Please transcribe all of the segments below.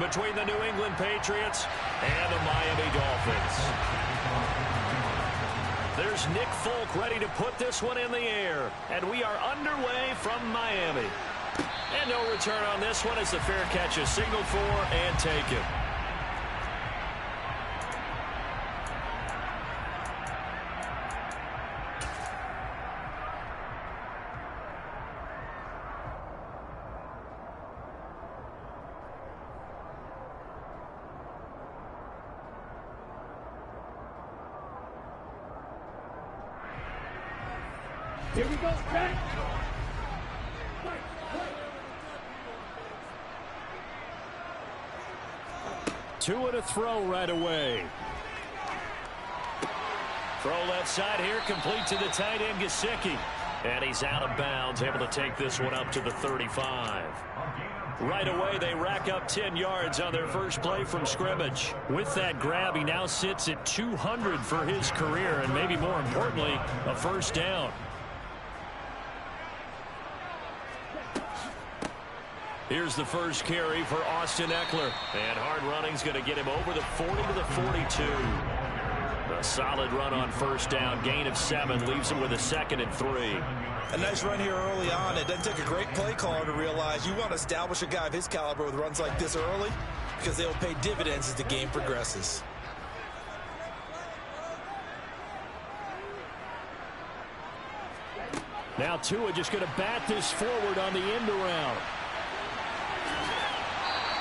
Between the New England Patriots and the Miami Dolphins. There's Nick Folk ready to put this one in the air. And we are underway from Miami. And no return on this one as the fair catch is signaled for and taken. Here we go, Stank. Two to throw right away. Throw left side here, complete to the tight end, Gesicki. And he's out of bounds, able to take this one up to the 35. Right away, they rack up 10 yards on their first play from scrimmage. With that grab, he now sits at 200 for his career, and maybe more importantly, a first down. Here's the first carry for Austin Ekeler. And hard running's going to get him over the 40 to the 42. A solid run on first down. Gain of 7 leaves him with a 2nd and 3. A nice run here early on. It doesn't take a great play caller to realize you want to establish a guy of his caliber with runs like this early because they'll pay dividends as the game progresses. Now Tua just going to bat this forward on the end around.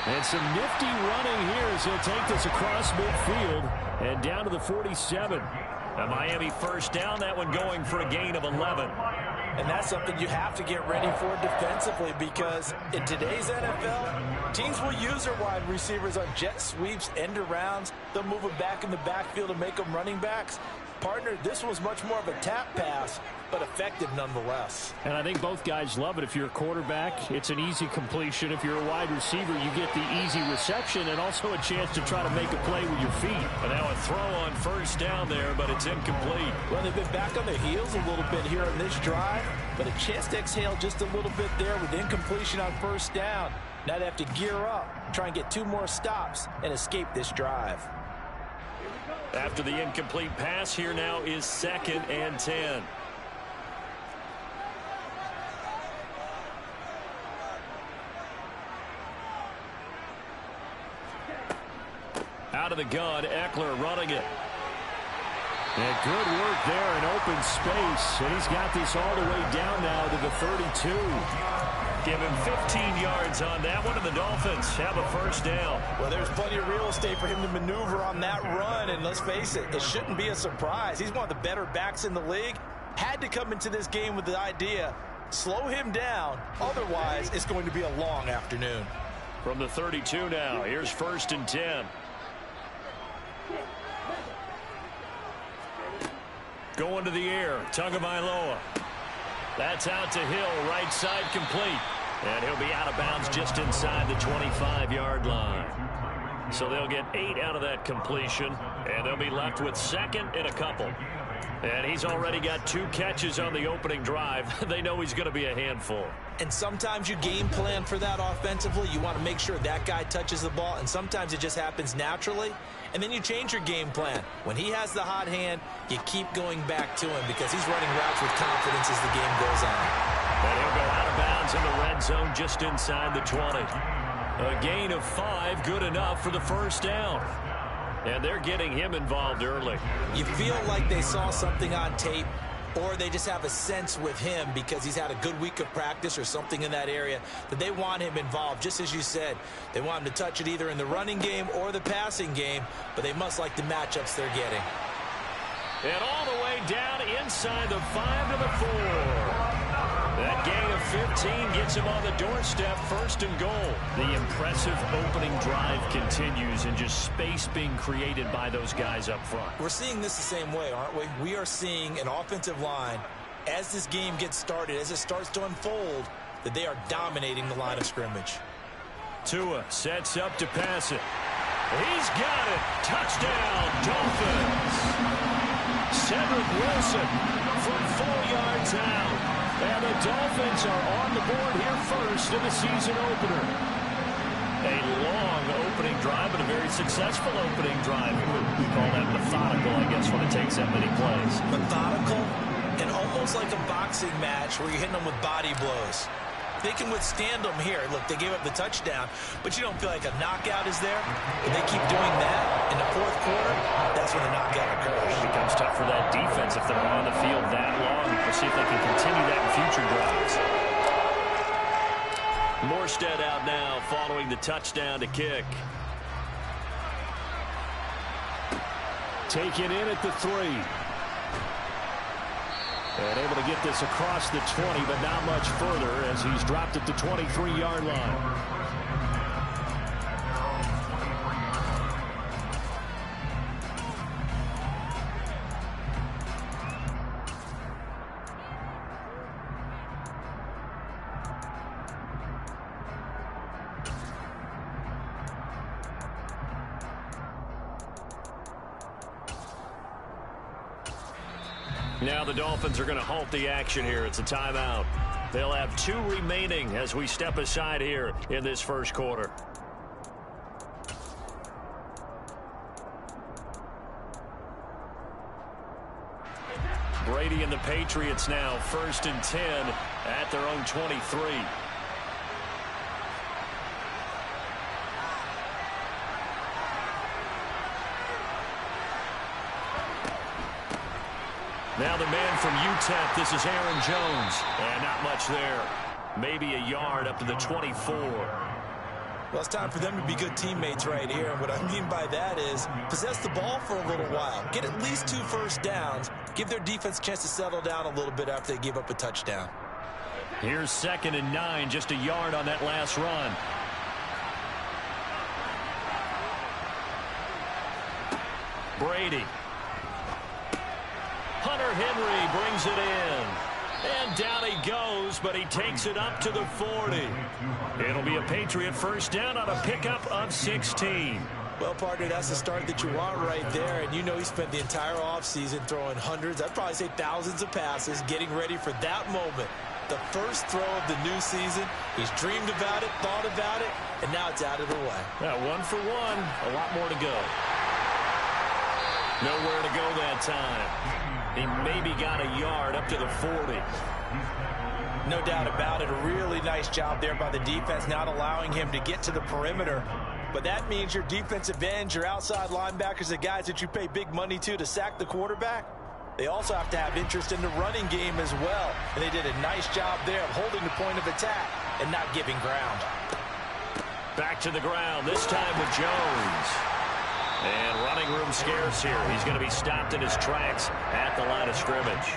And some nifty running here as he'll take this across midfield and down to the 47. A Miami first down, that one going for a gain of 11. And that's something you have to get ready for defensively because in today's NFL, teams will use their wide receivers on jet sweeps, end arounds. They'll move them back in the backfield and make them running backs. Partner, this was much more of a tap pass, but effective nonetheless. And I think both guys love it. If you're a quarterback, it's an easy completion. If you're a wide receiver, you get the easy reception and also a chance to try to make a play with your feet. And now a throw on first down there, but it's incomplete. Well, they've been back on their heels a little bit here on this drive, but a chance to exhale just a little bit there with incompletion on first down. Now they have to gear up, try and get 2 more stops, and escape this drive. After the incomplete pass, here now is 2nd and 10. Out of the gun, Ekeler running it. And good work there in open space. And he's got this all the way down now to the 32. Give him 15 yards on that one, and the Dolphins have a first down. Well, there's plenty of real estate for him to maneuver on that run, and let's face it, it shouldn't be a surprise. He's one of the better backs in the league. Had to come into this game with the idea, slow him down, otherwise it's going to be a long afternoon. From the 32 now, here's 1st and 10. Going to the air, Tagovailoa. That's out to Hill, right side complete. And he'll be out of bounds just inside the 25-yard line. So they'll get 8 out of that completion, and they'll be left with 2nd and a couple. And he's already got 2 catches on the opening drive. They know he's going to be a handful. And sometimes you game plan for that offensively. You want to make sure that guy touches the ball, and sometimes it just happens naturally. And then you change your game plan. When he has the hot hand, you keep going back to him because he's running routes with confidence as the game goes on. And he'll go out of bounds in the red zone just inside the 20. A gain of 5, good enough for the first down. And they're getting him involved early. You feel like they saw something on tape, or they just have a sense with him because he's had a good week of practice or something in that area that they want him involved. Just as you said, they want him to touch it either in the running game or the passing game, but they must like the matchups they're getting. And all the way down inside the 5 to the 4. That gain of 15 gets him on the doorstep, 1st and goal. The impressive opening drive continues and just space being created by those guys up front. We're seeing this the same way, aren't we? We are seeing an offensive line, as this game gets started, as it starts to unfold, that they are dominating the line of scrimmage. Tua sets up to pass it. He's got it. Touchdown, Dolphins. Cedric Wilson from 4 yards out. And the Dolphins are on the board here first in the season opener. A long drive, but a very successful opening drive. We call that methodical, I guess, when it takes that many plays. Methodical and almost like a boxing match where you're hitting them with body blows. They can withstand them here. Look, they gave up the touchdown, but you don't feel like a knockout is there. If they keep doing that in the fourth quarter, that's when the knockout occurs. It becomes tough for that defense if they're on the field that long. We'll see if they can continue that in future drives. Morstead out now following the touchdown to kick. Taken in at the 3. And able to get this across the 20, but not much further as he's dropped at the 23-yard line. Now the Dolphins are going to halt the action here. It's a timeout. They'll have 2 remaining as we step aside here in this first quarter. Brady and the Patriots now 1st and 10 at their own 23. Now the man from UTEP, this is Aaron Jones. And not much there. Maybe a yard up to the 24. Well, it's time for them to be good teammates right here. And what I mean by that is possess the ball for a little while. Get at least 2 first downs. Give their defense a chance to settle down a little bit after they give up a touchdown. Here's 2nd and 9, just a yard on that last run. Brady. Hunter Henry brings it in. And down he goes, but he takes it up to the 40. It'll be a Patriot first down on a pickup of 16. Well, partner, that's the start that you want right there. And you know he spent the entire offseason throwing hundreds, I'd probably say thousands of passes, getting ready for that moment. The first throw of the new season. He's dreamed about it, thought about it, and now it's out of the way. Yeah, 1 for 1, a lot more to go. Nowhere to go that time. He maybe got a yard up to the 40. No doubt about it. A really nice job there by the defense, not allowing him to get to the perimeter. But that means your defensive ends, your outside linebackers, the guys that you pay big money to sack the quarterback, they also have to have interest in the running game as well. And they did a nice job there of holding the point of attack and not giving ground. Back to the ground, this time with Jones. And running room scarce here. He's going to be stopped in his tracks at the line of scrimmage.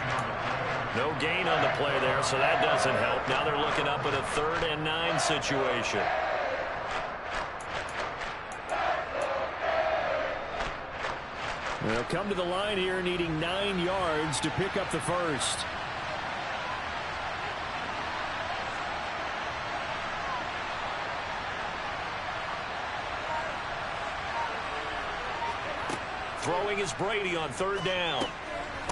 No gain on the play there, so that doesn't help. Now they're looking up at a 3rd and 9 situation. They'll come to the line here needing 9 yards to pick up the first. Throwing is Brady on 3rd down.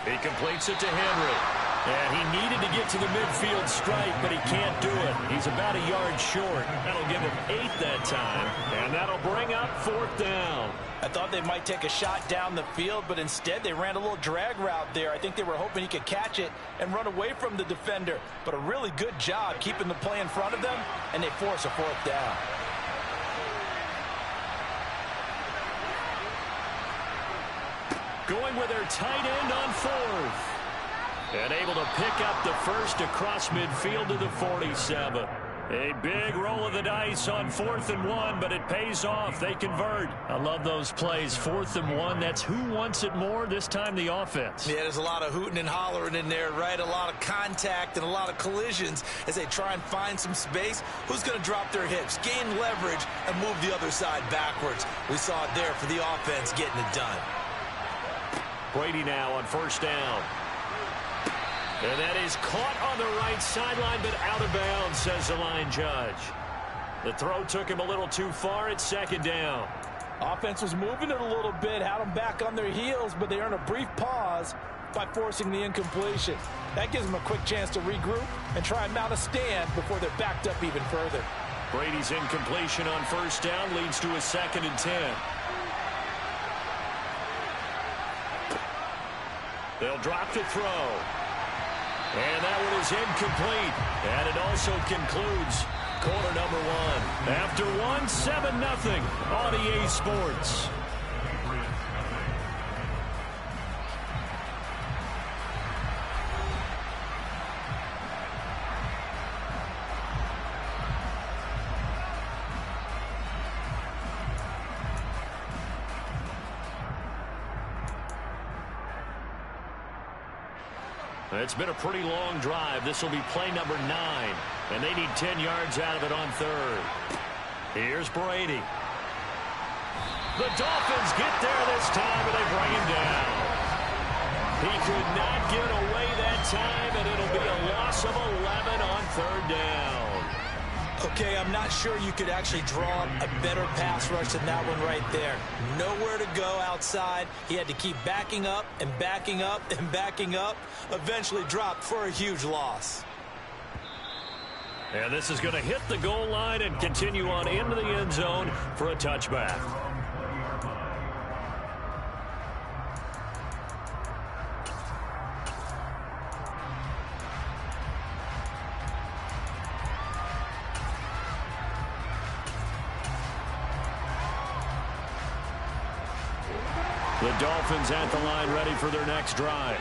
He completes it to Henry. And he needed to get to the midfield stripe, but he can't do it. He's about a yard short. That'll give him 8 that time. And that'll bring up 4th down. I thought they might take a shot down the field, but instead they ran a little drag route there. I think they were hoping he could catch it and run away from the defender. But a really good job keeping the play in front of them, and they force a 4th down. Going with their tight end on 4th. And able to pick up the first across midfield to the 47. A big roll of the dice on 4th and 1, but it pays off. They convert. I love those plays. 4th and 1, that's who wants it more, this time the offense. Yeah, there's a lot of hooting and hollering in there, right? A lot of contact and a lot of collisions as they try and find some space. Who's going to drop their hips, gain leverage, and move the other side backwards? We saw it there for the offense getting it done. Brady now on 1st down. And that is caught on the right sideline, but out of bounds, says the line judge. The throw took him a little too far at 2nd down. Offense was moving it a little bit, had them back on their heels, but they earned a brief pause by forcing the incompletion. That gives them a quick chance to regroup and try and mount a stand before they're backed up even further. Brady's incompletion on first down leads to a 2nd and 10. They'll drop to throw. And that one is incomplete. And it also concludes quarter number 1. After 1, 7-0 on EA Sports. It's been a pretty long drive. This will be play number 9. And they need 10 yards out of it on 3rd. Here's Brady. The Dolphins get there this time, and they bring him down. He could not get away that time, and it'll be a loss of 11 on 3rd down. Okay, I'm not sure you could actually draw a better pass rush than that one right there. Nowhere to go outside. He had to keep backing up and backing up and backing up. Eventually dropped for a huge loss. And this is going to hit the goal line and continue on into the end zone for a touchback. The Dolphins at the line ready for their next drive.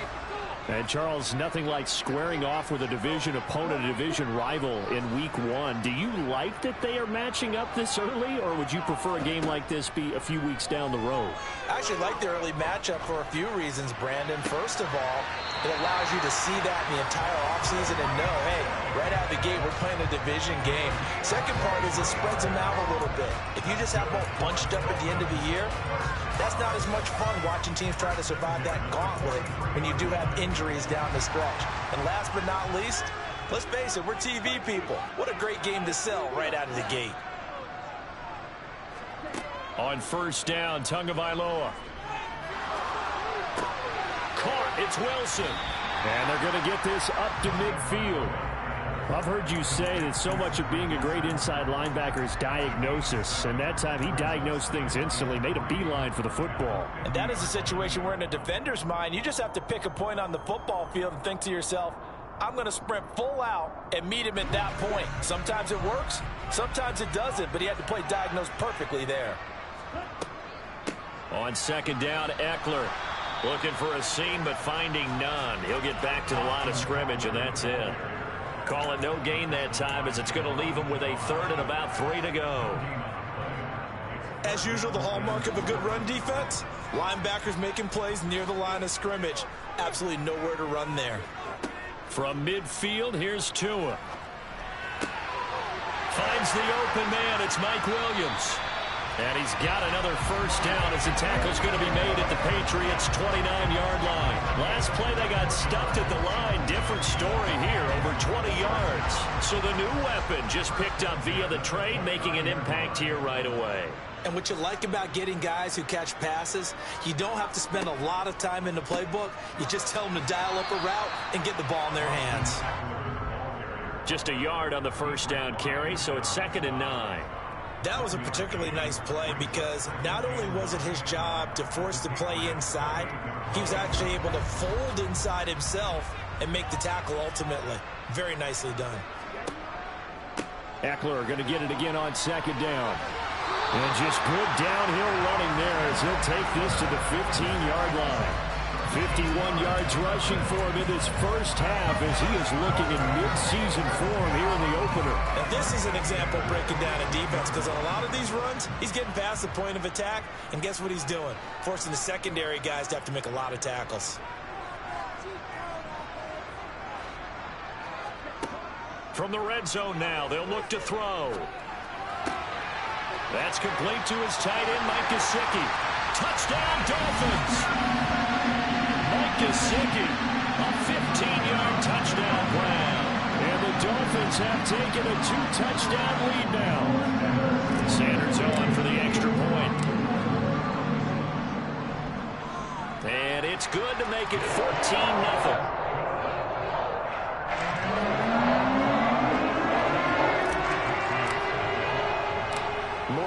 And, Charles, nothing like squaring off with a division opponent, a division rival in Week 1. Do you like that they are matching up this early, or would you prefer a game like this be a few weeks down the road? I actually like the early matchup for a few reasons, Brandon. First of all, it allows you to see that in the entire offseason and know, hey, right out of the gate, we're playing a division game. Second part is it spreads them out a little bit. If you just have them all bunched up at the end of the year, that's not as much fun watching teams try to survive that gauntlet when you do have injuries down the stretch. And last but not least, let's face it, we're TV people. What a great game to sell right out of the gate. On first down, Tagovailoa. Caught, it's Wilson. And they're going to get this up to midfield. I've heard you say that so much of being a great inside linebacker is diagnosis. And that time he diagnosed things instantly, made a beeline for the football. And that is a situation where in a defender's mind, you just have to pick a point on the football field and think to yourself, I'm going to sprint full out and meet him at that point. Sometimes it works, sometimes it doesn't, but he had to play diagnosed perfectly there. On second down, Eckler looking for a seam but finding none. He'll get back to the line of scrimmage, and that's it. Call it no gain that time as it's going to leave him with a 3rd and about 3 to go. As usual, the hallmark of a good run defense, linebackers making plays near the line of scrimmage. Absolutely nowhere to run there. From midfield, here's Tua. Finds the open man. It's Mike Williams. And he's got another first down as the tackle's going to be made at the Patriots' 29-yard line. Last play, they got stuffed at the line. Different story here, over 20 yards. So the new weapon just picked up via the trade, making an impact here right away. And what you like about getting guys who catch passes, you don't have to spend a lot of time in the playbook. You just tell them to dial up a route and get the ball in their hands. Just a yard on the first down carry, so it's 2nd and 9. That was a particularly nice play because not only was it his job to force the play inside, he was actually able to fold inside himself and make the tackle ultimately. Very nicely done. Eckler going to get it again on second down. And just good downhill running there as he'll take this to the 15-yard line. 51 yards rushing for him in this first half as he is looking in mid-season form here in the opener. Now this is an example of breaking down a defense because on a lot of these runs, he's getting past the point of attack, and guess what he's doing? Forcing the secondary guys to have to make a lot of tackles. From the red zone now, they'll look to throw. That's complete to his tight end, Mike Gesicki. Touchdown, Dolphins! Gesicki, a 15-yard touchdown grab. And the Dolphins have taken a 2-touchdown lead now. Sanders on for the extra point. And it's good to make it 14-0.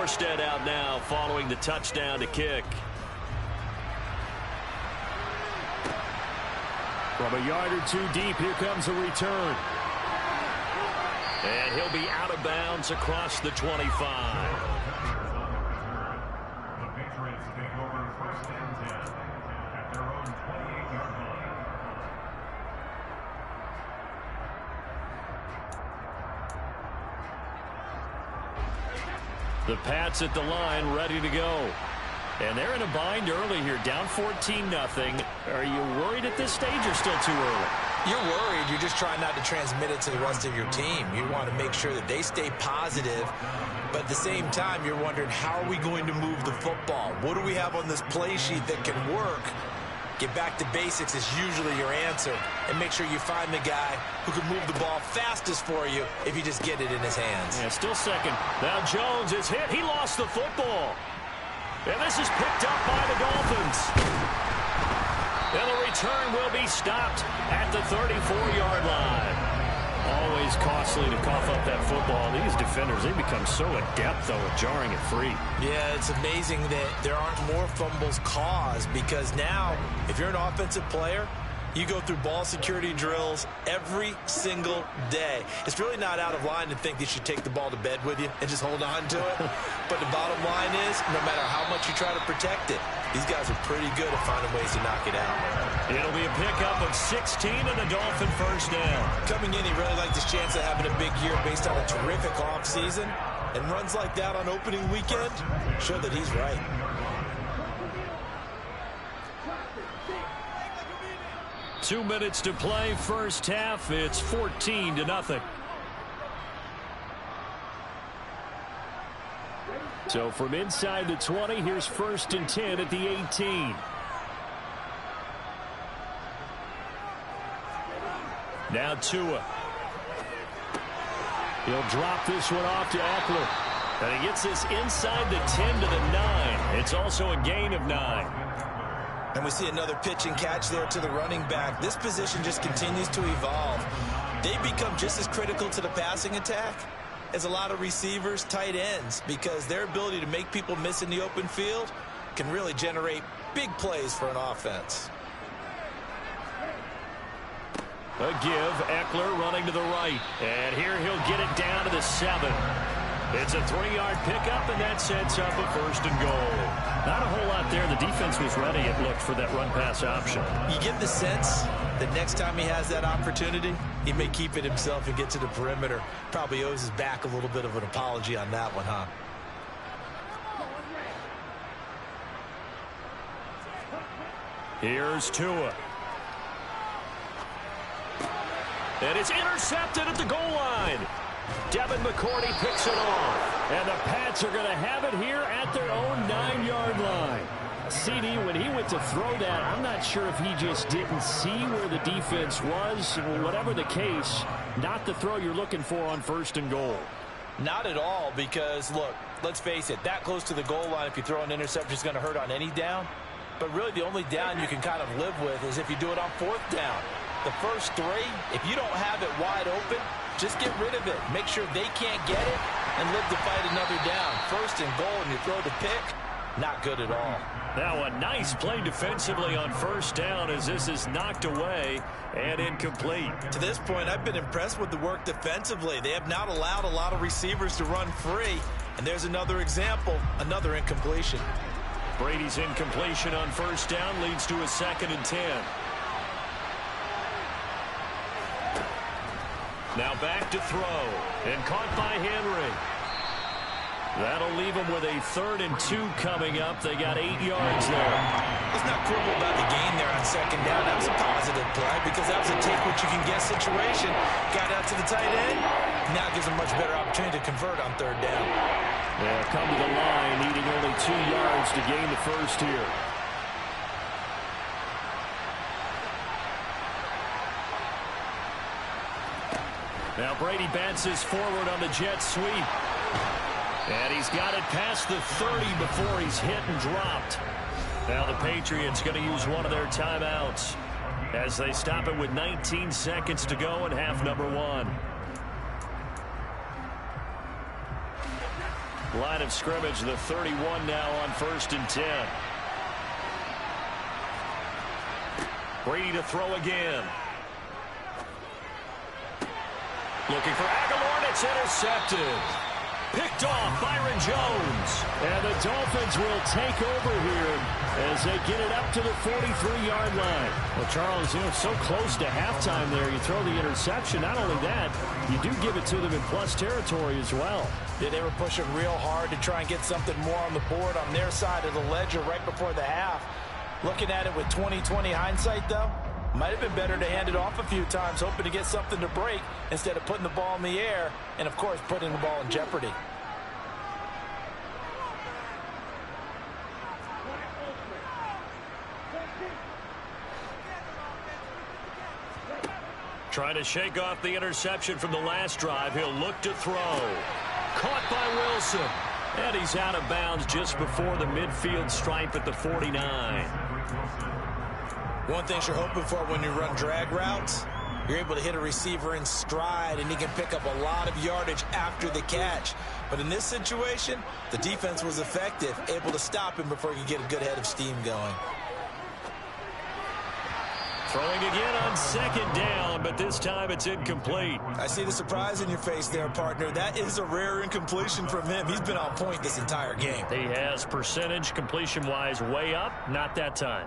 Morstead out now following the touchdown to kick. From a yard or two deep, here comes a return. And he'll be out of bounds across the 25. The Pats at the line, ready to go. And they're in a bind early here, down 14-0. Are you worried at this stage or still too early? You're worried. You're just trying not to transmit it to the rest of your team. You want to make sure that they stay positive. But at the same time, you're wondering, how are we going to move the football? What do we have on this play sheet that can work? Get back to basics is usually your answer. And make sure you find the guy who can move the ball fastest for you if you just get it in his hands. Yeah, still second. Now Jones is hit. He lost the football. And this is picked up by the Dolphins. And the return will be stopped at the 34-yard line. Always costly to cough up that football. These defenders, they become so adept, though, at jarring it free. Yeah, it's amazing that there aren't more fumbles caused, because now, if you're an offensive player, you go through ball security drills every single day. It's really not out of line to think that you should take the ball to bed with you and just hold on to it. But the bottom line is, no matter how much you try to protect it, these guys are pretty good at finding ways to knock it out. It'll be a pickup of 16 and a Dolphin first down. Coming in, he really liked his chance of having a big year based on a terrific offseason. And runs like that on opening weekend show that he's right. Two minutes to play, first half. It's 14-0. So from inside the 20, here's 1st and 10 at the 18. Now Tua. He'll drop this one off to Eckler. And he gets this inside the 10 to the 9. It's also a gain of 9. And we see another pitch and catch there to the running back. This position just continues to evolve. They become just as critical to the passing attack as a lot of receivers, tight ends, because their ability to make people miss in the open field can really generate big plays for an offense. A give, Eckler running to the right. And here he'll get it down to the 7. It's a 3-yard pickup, and that sets up a 1st and goal. Not a whole lot there. The defense was ready, it looked, for that run-pass option. You get the sense that next time he has that opportunity, he may keep it himself and get to the perimeter. Probably owes his back a little bit of an apology on that one, huh? Here's Tua. And it's intercepted at the goal line. Devin McCourty picks it off. And the Pats are going to have it here at their own 9-yard line. CD, when he went to throw that, I'm not sure if he just didn't see where the defense was. Whatever the case, not the throw you're looking for on 1st and goal. Not at all, because, look, let's face it, that close to the goal line, if you throw an interception, is going to hurt on any down. But really, the only down you can kind of live with is if you do it on 4th down. The first 3, if you don't have it wide open, just get rid of it. Make sure they can't get it and live to fight another down. 1st and goal, and you throw the pick, not good at all. Now a nice play defensively on 1st down as this is knocked away and incomplete. To this point, I've been impressed with the work defensively. They have not allowed a lot of receivers to run free. And there's another example, another incompletion. Brady's incompletion on 1st down leads to a 2nd and 10. Now back to throw, and caught by Henry. That'll leave them with a 3rd and 2 coming up. They got 8 yards there. Let's not quibble about the gain there on 2nd down. That was a positive play because that was a take-what-you-can-get situation. Got out to the tight end. Now gives them much better opportunity to convert on 3rd down. They'll come to the line, needing only 2 yards to gain the 1st here. Now Brady bounces forward on the jet sweep. And he's got it past the 30 before he's hit and dropped. Now the Patriots going to use one of their timeouts as they stop it with 19 seconds to go in half number 1. Line of scrimmage, the 31 now on 1st and 10. Brady to throw again. Looking for Aguilar, and it's intercepted. Picked off Byron Jones. And the Dolphins will take over here as they get it up to the 43-yard line. Well, Charles, so close to halftime there. You throw the interception. Not only that, you do give it to them in plus territory as well. Yeah, they were pushing real hard to try and get something more on the board on their side of the ledger right before the half. Looking at it with 20/20 hindsight, though, might have been better to hand it off a few times, hoping to get something to break instead of putting the ball in the air and, of course, putting the ball in jeopardy. Trying to shake off the interception from the last drive. He'll look to throw. Caught by Wilson. And he's out of bounds just before the midfield stripe at the 49. One thing you're hoping for when you run drag routes, you're able to hit a receiver in stride, and he can pick up a lot of yardage after the catch. But in this situation, the defense was effective, able to stop him before he could get a good head of steam going. Throwing again on 2nd down, but this time it's incomplete. I see the surprise in your face there, partner. That is a rare incompletion from him. He's been on point this entire game. He has percentage completion-wise way up, not that time.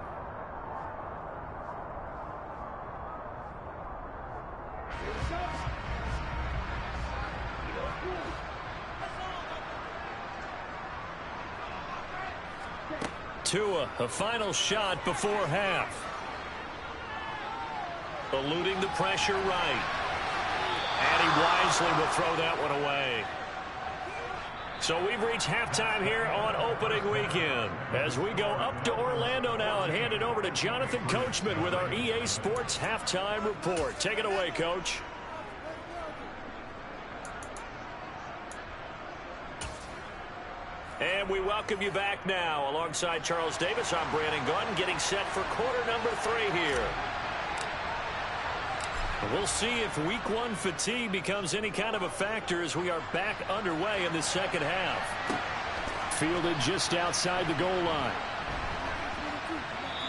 Tua, a final shot before half. Eluding the pressure right. And he wisely will throw that one away. So we've reached halftime here on opening weekend. As we go up to Orlando now and hand it over to Jonathan Coachman with our EA Sports Halftime Report. Take it away, Coach. And we welcome you back now. Alongside Charles Davis, I'm Brandon Gunn, getting set for quarter number 3 here. We'll see if week 1 fatigue becomes any kind of a factor as we are back underway in the second half. Fielded just outside the goal line.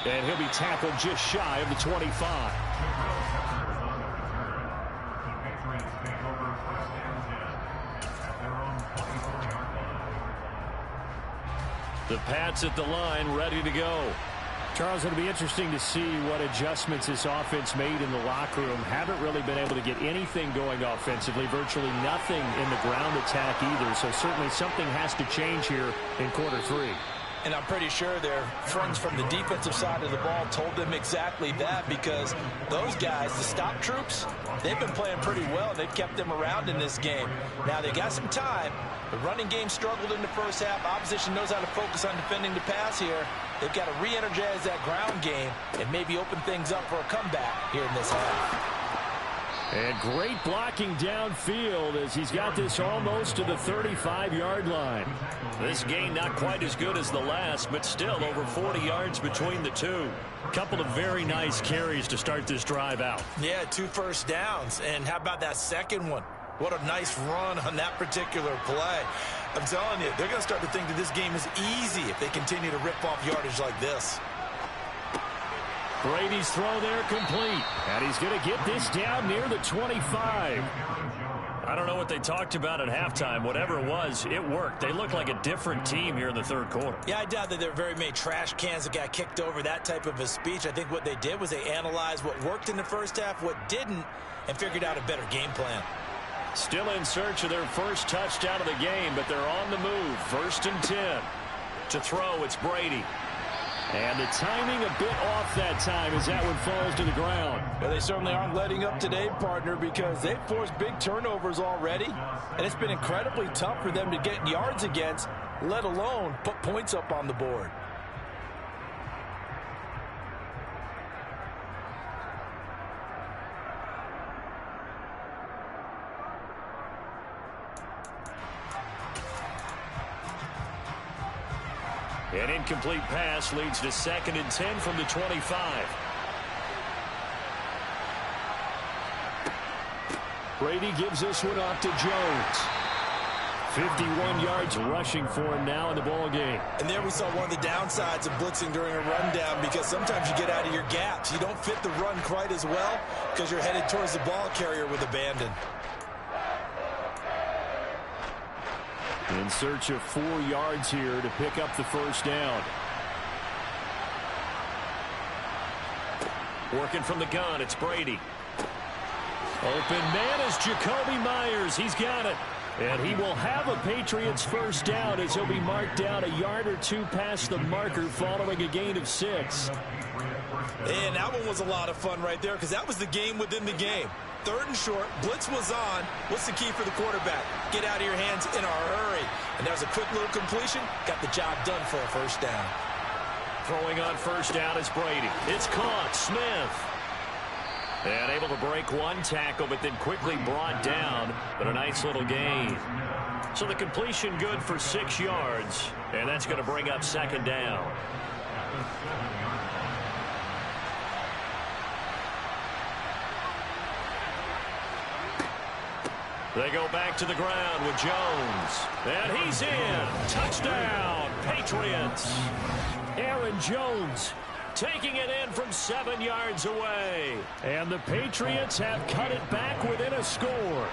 And he'll be tackled just shy of the 25. The Pats at the line, ready to go. Charles, it'll be interesting to see what adjustments this offense made in the locker room. Haven't really been able to get anything going offensively, virtually nothing in the ground attack either. So certainly something has to change here in quarter 3. And I'm pretty sure their friends from the defensive side of the ball told them exactly that, because those guys, the stop troops, they've been playing pretty well. They've kept them around in this game. Now, they got some time. The running game struggled in the first half. Opposition knows how to focus on defending the pass here. They've got to re-energize that ground game and maybe open things up for a comeback here in this half. And great blocking downfield as he's got this almost to the 35-yard line. This gain not quite as good as the last, but still over 40 yards between the two. Couple of very nice carries to start this drive out. Yeah, 2 first downs. And how about that second one? What a nice run on that particular play. I'm telling you, they're going to start to think that this game is easy if they continue to rip off yardage like this. Brady's throw there complete. And he's going to get this down near the 25. I don't know what they talked about at halftime. Whatever it was, it worked. They look like a different team here in the third quarter. Yeah, I doubt that there are very many trash cans that got kicked over, that type of a speech. I think what they did was they analyzed what worked in the first half, what didn't, and figured out a better game plan. Still in search of their first touchdown of the game, but they're on the move. 1st and 10. To throw, it's Brady. And the timing a bit off that time as that one falls to the ground. Well, they certainly aren't letting up today, partner, because they've forced big turnovers already, and it's been incredibly tough for them to get yards against, let alone put points up on the board. An incomplete pass leads to 2nd and 10 from the 25. Brady gives this one off to Jones. 51 yards rushing for him now in the ball game. And there we saw one of the downsides of blitzing during a rundown, because sometimes you get out of your gaps. You don't fit the run quite as well because you're headed towards the ball carrier with abandon. In search of 4 yards here to pick up the first down. Working from the gun, it's Brady. Open man is Jacoby Myers. He's got it. And he will have a Patriots first down as he'll be marked down a yard or two past the marker following a gain of 6. And that one was a lot of fun right there, because that was the game within the game. 3rd and short, blitz was on. What's the key for the quarterback? Get out of your hands in a hurry. And there's a quick little completion. Got the job done for a first down. Throwing on first down is Brady. It's caught. Smith. And able to break one tackle, but then quickly brought down. But a nice little gain. So the completion good for 6 yards. And that's going to bring up second down. They go back to the ground with Jones. And he's in. Touchdown, Patriots. Aaron Jones taking it in from 7 yards away. And the Patriots have cut it back within a score.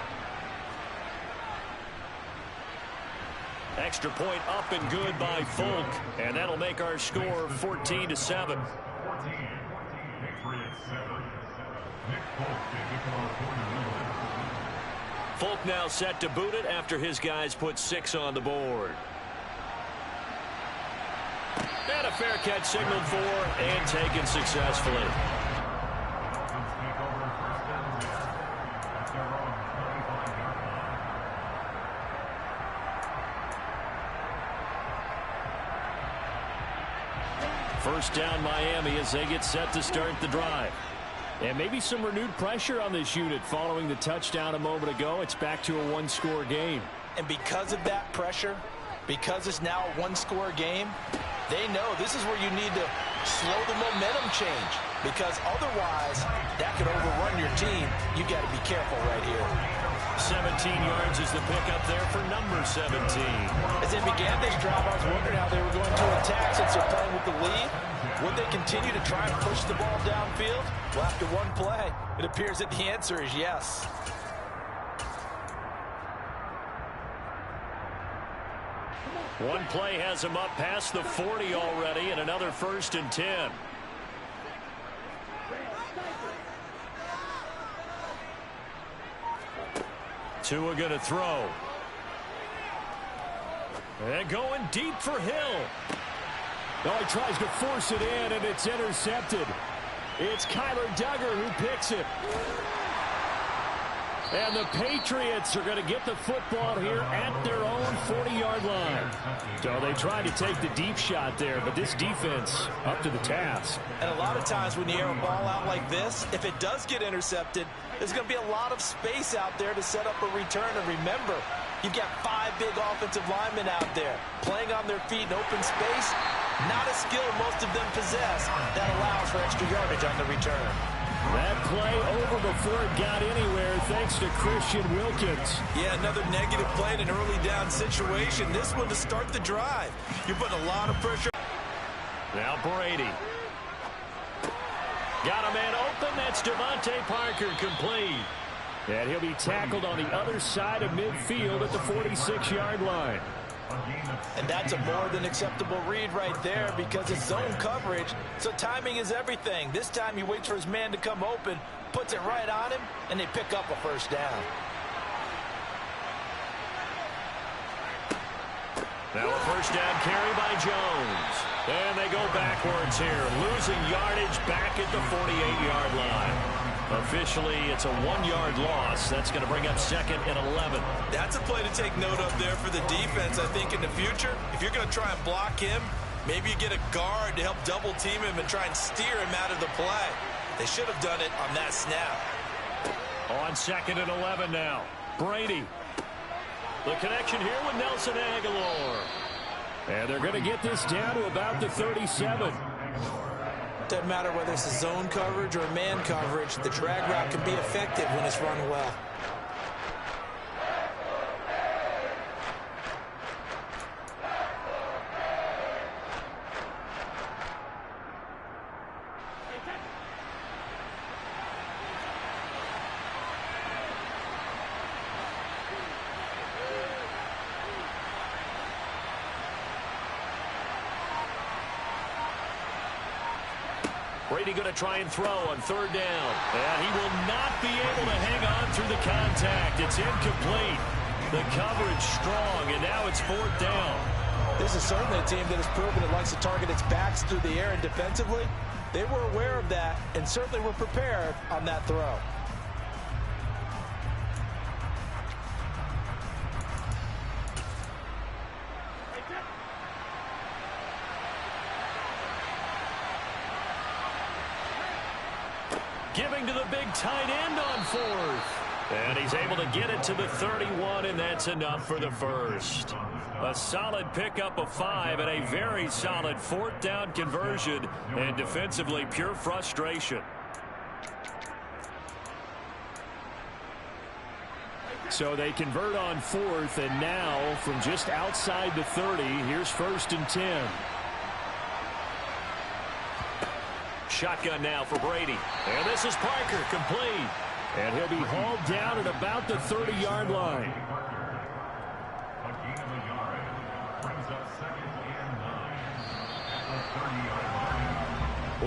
Extra point up and good by Folk. And that'll make our score 14-7. Folk now set to boot it after his guys put 6 on the board. And a fair catch signaled for and taken successfully. First down Miami as they get set to start the drive. And maybe some renewed pressure on this unit following the touchdown a moment ago. It's back to a one-score game. And because of that pressure, because it's now a one-score game, they know this is where you need to slow the momentum change, because otherwise that could overrun your team. You got to be careful right here. 17 yards is the pickup there for number 17. As they began this drive, I was wondering how they were going to attack since they're playing with the lead. Would they continue to try and push the ball downfield? Well, after one play, it appears that the answer is yes. One play has him up past the 40 already, and another 1st and 10. Tua going to throw. And going deep for Hill. Oh, he tries to force it in, and it's intercepted. It's Kyler Duggar who picks it. And the Patriots are going to get the football here at their own 40-yard line. So they tried to take the deep shot there, but this defense up to the task. And a lot of times when you air a ball out like this, if it does get intercepted, there's going to be a lot of space out there to set up a return. And remember, you've got 5 big offensive linemen out there playing on their feet in open space. Not a skill most of them possess that allows for extra yardage on the return. That play over before it got anywhere thanks to Christian Wilkins. Yeah, another negative play in an early down situation. This one to start the drive. You're putting a lot of pressure. Now Brady. Got a man open. That's Devontae Parker, complete. And he'll be tackled on the other side of midfield at the 46-yard line. And that's a more than acceptable read right there, because it's zone coverage, so timing is everything. This time he waits for his man to come open, puts it right on him, and they pick up a first down. Now a first down carry by Jones. And they go backwards here, losing yardage back at the 48-yard line. Officially, it's a 1-yard loss. That's going to bring up 2nd and 11. That's a play to take note of there for the defense, I think, in the future. If you're going to try and block him, maybe you get a guard to help double team him and try and steer him out of the play. They should have done it on that snap. On 2nd and 11 now. Brady. The connection here with Nelson Aguilar. And they're going to get this down to about the 37. Doesn't matter whether it's a zone coverage or man coverage, the drag route can be effective when it's run well. Brady going to try and throw on third down. And he will not be able to hang on through the contact. It's incomplete. The coverage strong, and now it's fourth down. This is certainly a team that has proven it likes to target its backs through the air, and defensively, they were aware of that and certainly were prepared on that throw. Giving to the big tight end on fourth. And he's able to get it to the 31, and that's enough for the first. A solid pickup of 5 and a very solid fourth down conversion, and defensively pure frustration. So they convert on fourth, and now from just outside the 30, here's 1st and 10. Shotgun now for Brady. And this is Parker, complete. And he'll be hauled down at about the 30-yard line.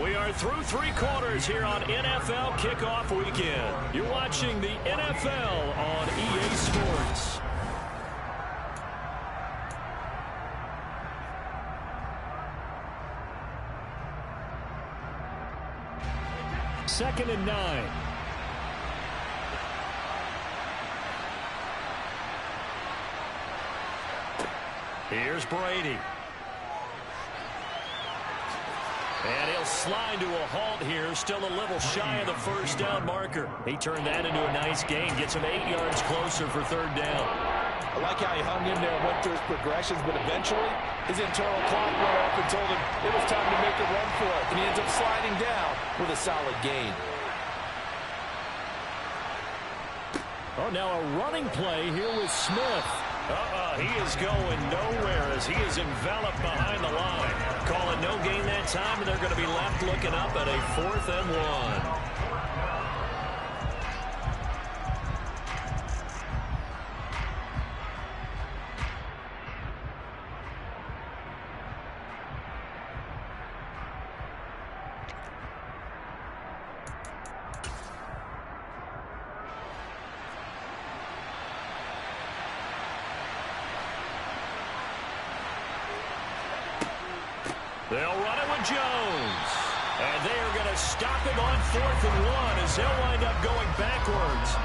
We are through 3 quarters here on NFL Kickoff Weekend. You're watching the NFL on EA Sports. Second and 9. Here's Brady. And he'll slide to a halt here, still a little shy of the first down marker. He turned that into a nice gain, gets him 8 yards closer for third down. I like how he hung in there and went through his progressions, but eventually his internal clock went off and told him it was time to make a run for it. And he ends up sliding down with a solid gain. Oh, now a running play here with Smith. He is going nowhere as he is enveloped behind the line. Calling no gain that time, and they're going to be left looking up at a 4th and 1. They'll run it with Jones. And they are going to stop it on 4th and 1 as they'll wind up going backwards.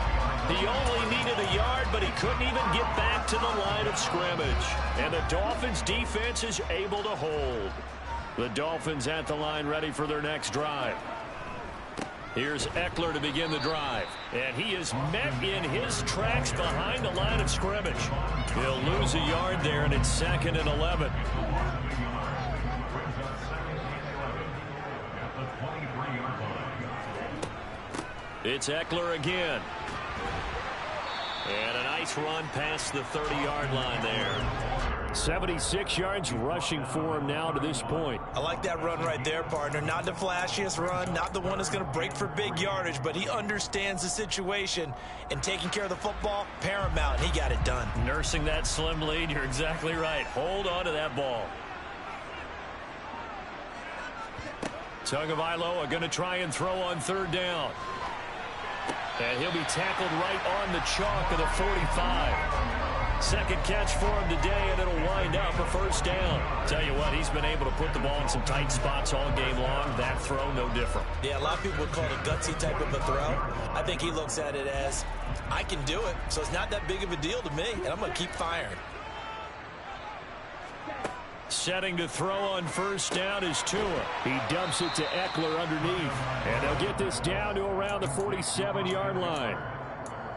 He only needed a yard, but he couldn't even get back to the line of scrimmage. And the Dolphins defense is able to hold. The Dolphins at the line ready for their next drive. Here's Eckler to begin the drive. And he is met in his tracks behind the line of scrimmage. He'll lose a yard there, and it's 2nd and 11. It's Eckler again. And a nice run past the 30-yard line there. 76 yards rushing for him now to this point. I like that run right there, partner. Not the flashiest run, not the one that's going to break for big yardage, but he understands the situation, and taking care of the football, paramount. He got it done. Nursing that slim lead, you're exactly right. Hold on to that ball. Tagovailoa going to try and throw on third down. And he'll be tackled right on the chalk of the 45. Second catch for him today, and it'll wind up a first down. Tell you what, he's been able to put the ball in some tight spots all game long. That throw, no different. Yeah, a lot of people would call it a gutsy type of a throw. I think he looks at it as, I can do it, so it's not that big of a deal to me, and I'm going to keep firing. Setting to throw on first down is Tua. He dumps it to Eckler underneath. And they'll get this down to around the 47-yard line.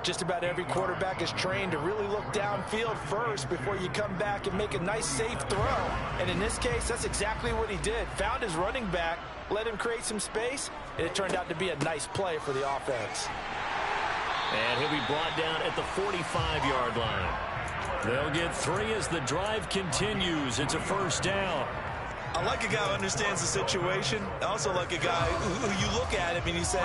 Just about every quarterback is trained to really look downfield first before you come back and make a nice, safe throw. And in this case, that's exactly what he did. Found his running back, let him create some space, and it turned out to be a nice play for the offense. And he'll be brought down at the 45-yard line. They'll get 3 as the drive continues. It's a first down. I like a guy who understands the situation. I also like a guy who you look at him and you say,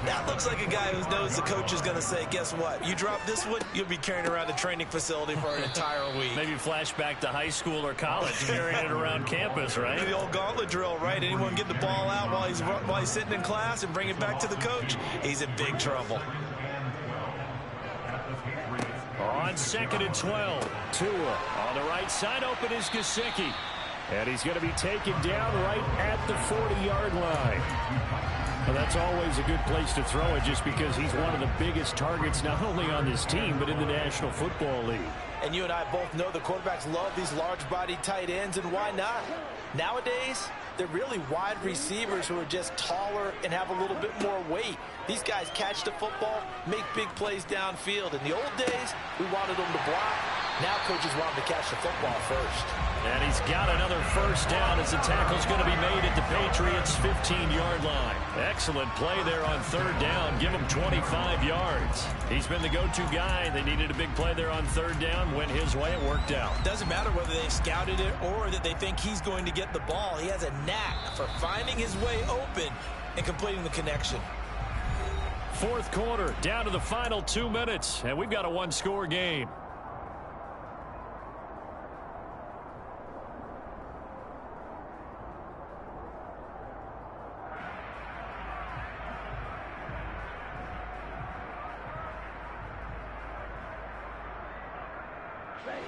that looks like a guy who knows the coach is going to say, guess what? You drop this one, you'll be carrying around the training facility for an entire week. Maybe flashback to high school or college, carrying it around campus, right? The old gauntlet drill, right? Anyone get the ball out while he's sitting in class and bring it back to the coach? He's in big trouble. On 2nd and 12, Tua on the right side, open is Gesicki. And he's going to be taken down right at the 40-yard line. Well, that's always a good place to throw it just because he's one of the biggest targets not only on this team but in the National Football League. And you and I both know the quarterbacks love these large-bodied tight ends, and why not? Nowadays, they're really wide receivers who are just taller and have a little bit more weight. These guys catch the football, make big plays downfield. In the old days, we wanted them to block. Now coaches want them to catch the football first. And he's got another first down as the tackle's going to be made at the Patriots' 15-yard line. Excellent play there on 3rd down. Give him 25 yards. He's been the go-to guy. They needed a big play there on 3rd down. Went his way. It worked out. Doesn't matter whether they scouted it or that they think he's going to get the ball. He has a knack for finding his way open and completing the connection. 4th quarter, down to the final 2 minutes, and we've got a one-score game.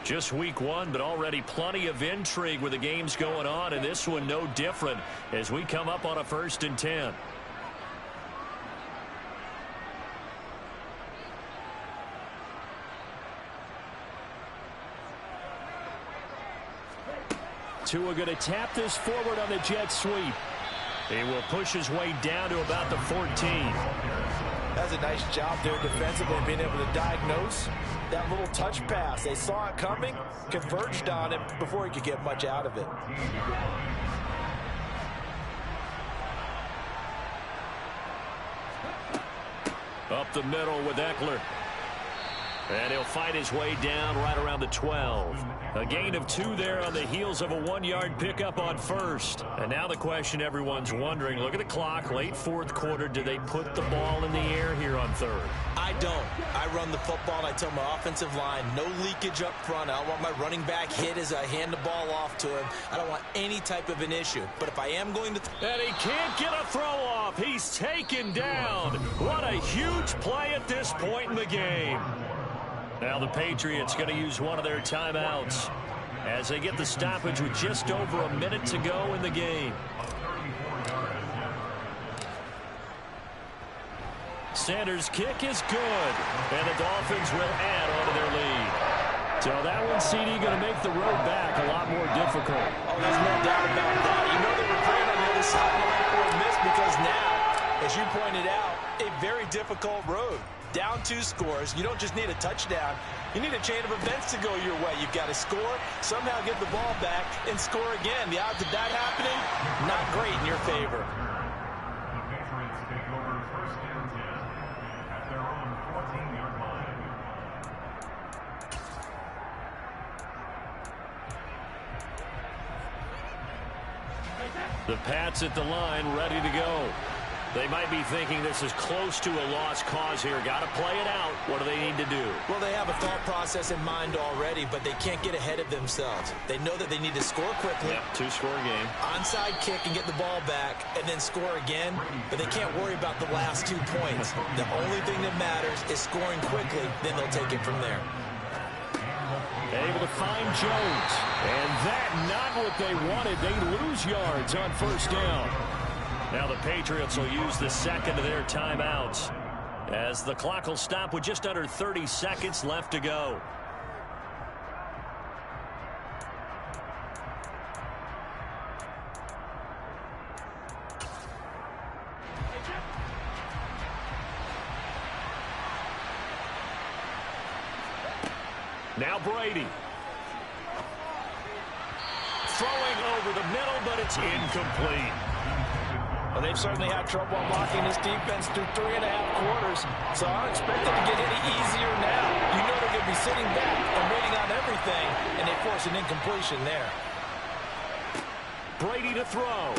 Just week 1, but already plenty of intrigue with the games going on, and this one no different as we come up on a 1st and 10. Tua going to tap this forward on the jet sweep. He will push his way down to about the 14. That's a nice job there defensively, being able to diagnose that little touch pass. They saw it coming, converged on it before he could get much out of it. Up the middle with Eckler. And he'll fight his way down right around the 12. A gain of 2 there on the heels of a 1-yard pickup on 1st. And now the question everyone's wondering, look at the clock, late 4th quarter, do they put the ball in the air here on 3rd? I don't. I run the football and I tell my offensive line, no leakage up front. I don't want my running back hit as I hand the ball off to him. I don't want any type of an issue. But if I am going to... And he can't get a throw off. He's taken down. What a huge play at this point in the game. Now the Patriots going to use one of their timeouts as they get the stoppage with just over a minute to go in the game. Sanders' kick is good, and the Dolphins will add on to their lead. So that one, CD, going to make the road back a lot more difficult. Oh, there's no doubt about that. You know they were playing on the other sideline for a miss because now, as you pointed out, a very difficult road. Down 2 scores. You don't just need a touchdown. You need a chain of events to go your way. You've got to score, somehow get the ball back, and score again. The odds of that happening, not great in your favor. The Patriots take over 1st and 10 at their own 14-yard line. The Pats at the line, ready to go. They might be thinking this is close to a lost cause here. Got to play it out. What do they need to do? Well, they have a thought process in mind already, but they can't get ahead of themselves. They know that they need to score quickly. Yep, 2-score game. Onside kick and get the ball back and then score again, but they can't worry about the last 2 points. The only thing that matters is scoring quickly, then they'll take it from there. Able to find Jones. And that not what they wanted. They lose yards on 1st down. Now the Patriots will use the 2nd of their timeouts as the clock will stop with just under 30 seconds left to go. Now Brady. Throwing over the middle, but it's incomplete. Well, they've certainly had trouble unlocking this defense through 3.5 quarters, so I don't expect them to get any easier now. You know they're going to be sitting back and waiting on everything, and they force an incompletion there. Brady to throw.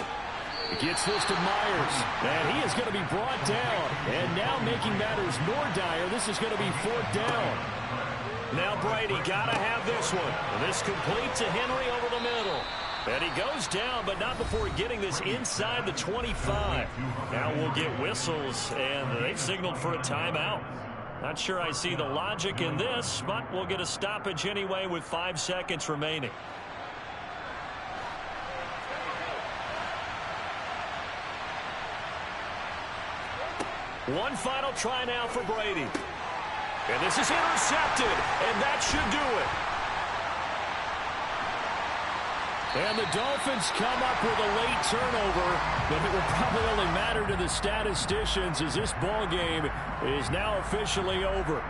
He gets this to Myers, and he is going to be brought down. And now making matters more dire, this is going to be 4th down. Now Brady got to have this one. And this complete to Henry over the middle. And he goes down, but not before getting this inside the 25. Now we'll get whistles, and they've signaled for a timeout. Not sure I see the logic in this, but we'll get a stoppage anyway with 5 seconds remaining. One final try now for Brady. And this is intercepted, and that should do it. And the Dolphins come up with a late turnover, but it will probably only matter to the statisticians as this ball game is now officially over.